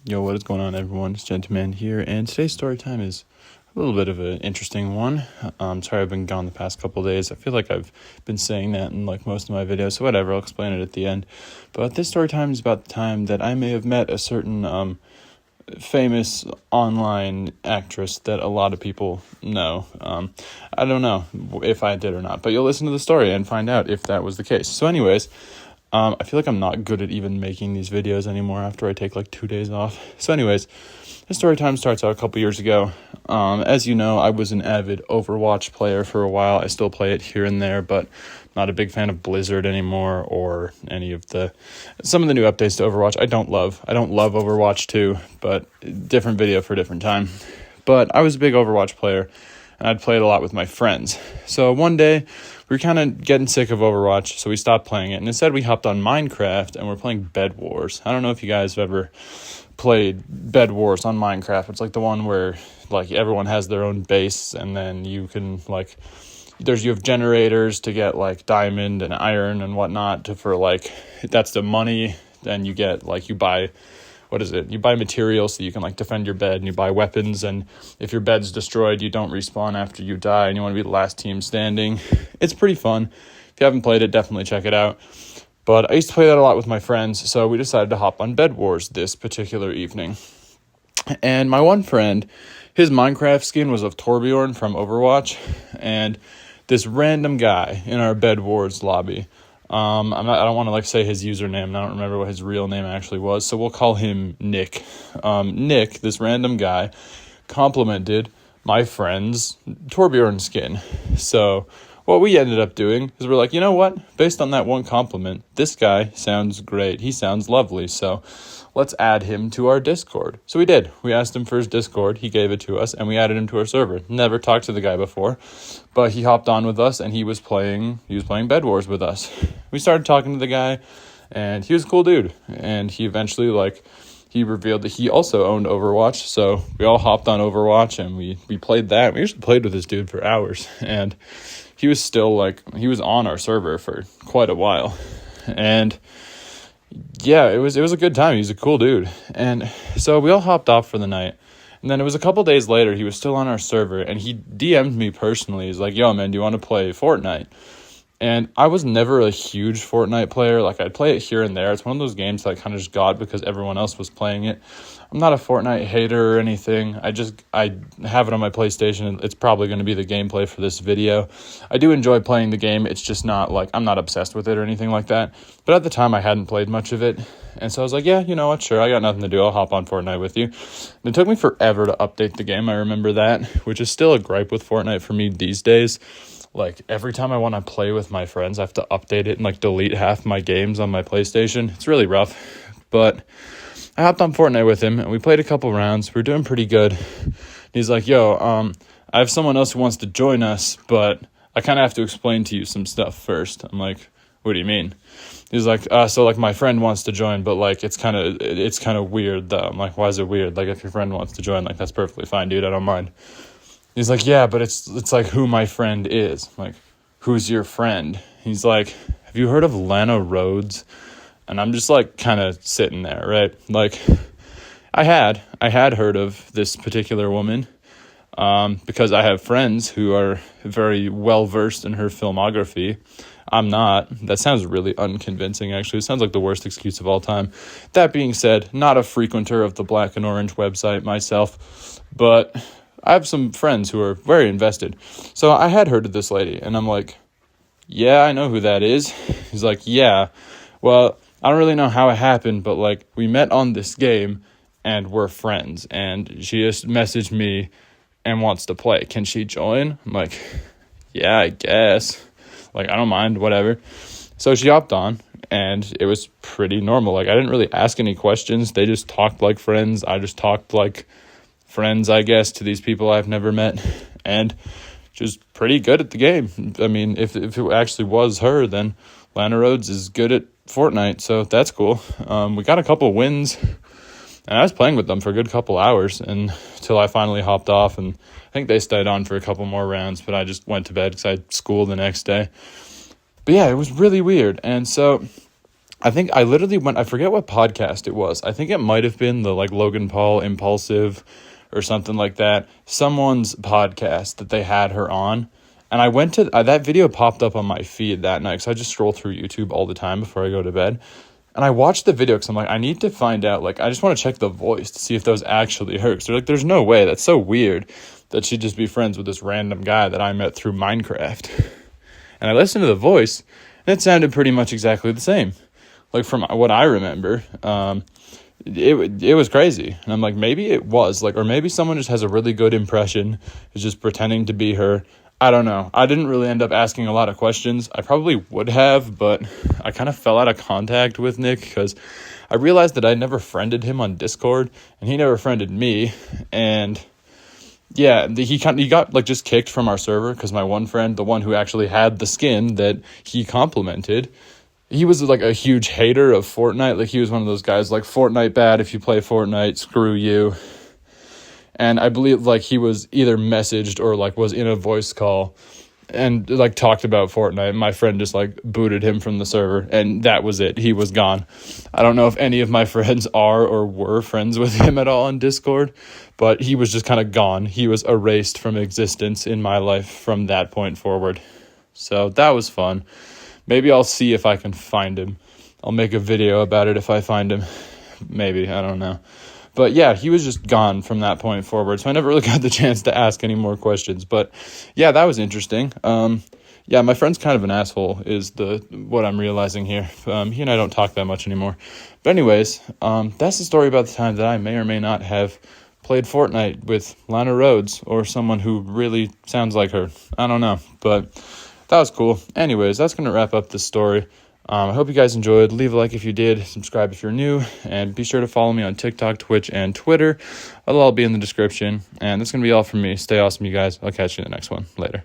Yo, what is going on, everyone? It's Gentooman here, and today's story time is a little bit of an interesting one. Sorry I've been gone the past couple days. I feel like I've been saying that in most of my videos, so whatever, I'll explain it at the end. But this story time is about the time that I may have met a certain famous online actress that a lot of people know. I don't know if I did or not, but you'll listen to the story and find out if that was the case. So anyways, I feel like I'm not good at even making these videos anymore after I take 2 days off. So anyways, the story time starts out a couple years ago. As you know, I was an avid Overwatch player for a while. I still play it here and there, but not a big fan of Blizzard anymore or any of some of the new updates to Overwatch. I don't love Overwatch 2, but different video for a different time. But I was a big Overwatch player, and I'd play it a lot with my friends. So one day, we were kind of getting sick of Overwatch, so we stopped playing it. And instead, we hopped on Minecraft, and we're playing Bed Wars. I don't know if you guys have ever played Bed Wars on Minecraft. It's the one where, everyone has their own base, and then you can, you have generators to get, diamond and iron and whatnot that's the money. Then you get, you buy... You buy materials so you can defend your bed, and you buy weapons, and if your bed's destroyed, you don't respawn after you die, and you want to be the last team standing. It's pretty fun. If you haven't played it, definitely check it out. But I used to play that a lot with my friends, so we decided to hop on Bed Wars this particular evening. And my one friend, his Minecraft skin was of Torbjorn from Overwatch, and this random guy in our Bed Wars lobby, I don't want to say his username, and I don't remember what his real name actually was, so we'll call him Nick. Nick, this random guy, complimented my friend's Torbjorn skin. So what we ended up doing is we're you know what? Based on that one compliment, this guy sounds great. He sounds lovely, so let's add him to our Discord. So we did. We asked him for his Discord. He gave it to us, and we added him to our server. Never talked to the guy before, but he hopped on with us, and he was playing Bed Wars with us. We started talking to the guy, and he was a cool dude. And he eventually, he revealed that he also owned Overwatch. So we all hopped on Overwatch, and we played that. We usually played with this dude for hours, and he was still, he was on our server for quite a while. And yeah, it was a good time. He was a cool dude. And so we all hopped off for the night. And then it was a couple days later, he was still on our server, and he DM'd me personally. He's like, yo, man, do you want to play Fortnite? And I was never a huge Fortnite player. I'd play it here and there. It's one of those games that I kind of just got because everyone else was playing it. I'm not a Fortnite hater or anything. I have it on my PlayStation. It's probably going to be the gameplay for this video. I do enjoy playing the game. It's just not I'm not obsessed with it or anything like that. But at the time, I hadn't played much of it. And so I was like, yeah, you know what? Sure, I got nothing to do. I'll hop on Fortnite with you. And it took me forever to update the game. I remember that, which is still a gripe with Fortnite for me these days. Every time I want to play with my friends, I have to update it and delete half my games on my PlayStation. It's really rough. But I hopped on Fortnite with him, and we played a couple rounds. We were doing pretty good. He's like, yo, I have someone else who wants to join us, but I kind of have to explain to you some stuff first. I'm like, what do you mean? He's like, so my friend wants to join, but it's kind of weird though. I'm like, why is it weird? If your friend wants to join, that's perfectly fine, dude. I don't mind. He's like, yeah, but it's who my friend is. I'm like, who's your friend? He's like, have you heard of Lana Rhoades? And I'm just kind of sitting there, right? I had heard of this particular woman because I have friends who are very well versed in her filmography. I'm not. That sounds really unconvincing, actually. It sounds like the worst excuse of all time. That being said, not a frequenter of the Black and Orange website myself, but I have some friends who are very invested. So I had heard of this lady, and I'm like, yeah, I know who that is. He's like, yeah, well, I don't really know how it happened, but we met on this game, and we're friends, and she just messaged me and wants to play. Can she join? I'm like, yeah, I guess. I don't mind, whatever. So she hopped on, and it was pretty normal. I didn't really ask any questions. They just talked like friends. I just talked like friends, I guess, to these people I've never met. And she was pretty good at the game. I mean, if it actually was her, then Lana Rhoades is good at Fortnite, so that's cool. We got a couple wins, and I was playing with them for a good couple hours until I finally hopped off, and I think they stayed on for a couple more rounds, but I just went to bed because I had school the next day. But yeah, it was really weird. And so I think I literally went, I forget what podcast it was. I think it might have been the like Logan Paul Impulsive or something like that. Someone's podcast that they had her on. And I went to, that video popped up on my feed that night because I just scroll through YouTube all the time before I go to bed. And I watched the video because I'm like, I need to find out, like, I just want to check the voice to see if that was actually her. So, like, there's no way. That's so weird that she'd just be friends with this random guy that I met through Minecraft. And I listened to the voice, and it sounded pretty much exactly the same. Like, from what I remember, it was crazy. And I'm like, maybe it was, like, or maybe someone just has a really good impression, is just pretending to be her. I don't know. I didn't really end up asking a lot of questions. I probably would have, but I kind of fell out of contact with Nick because I realized that I never friended him on Discord, and he never friended me. And yeah, he got like just kicked from our server because my one friend, the one who actually had the skin that he complimented, he was like a huge hater of Fortnite. Like he was one of those guys like, Fortnite bad, if you play Fortnite, screw you. And I believe like he was either messaged or like was in a voice call and like talked about Fortnite. My friend just like booted him from the server, and that was it. He was gone. I don't know if any of my friends are or were friends with him at all on Discord, but he was just kind of gone. He was erased from existence in my life from that point forward. So that was fun. Maybe I'll see if I can find him. I'll make a video about it if I find him. Maybe, I don't know. But yeah, he was just gone from that point forward. So I never really got the chance to ask any more questions. But yeah, that was interesting. Yeah, my friend's kind of an asshole is what I'm realizing here. He and I don't talk that much anymore. But anyways, that's the story about the time that I may or may not have played Fortnite with Lana Rhoades or someone who really sounds like her. I don't know. But that was cool. Anyways, that's going to wrap up this story. I hope you guys enjoyed. Leave a like if you did. Subscribe if you're new. And be sure to follow me on TikTok, Twitch, and Twitter. It'll all be in the description. And that's going to be all from me. Stay awesome, you guys. I'll catch you in the next one. Later.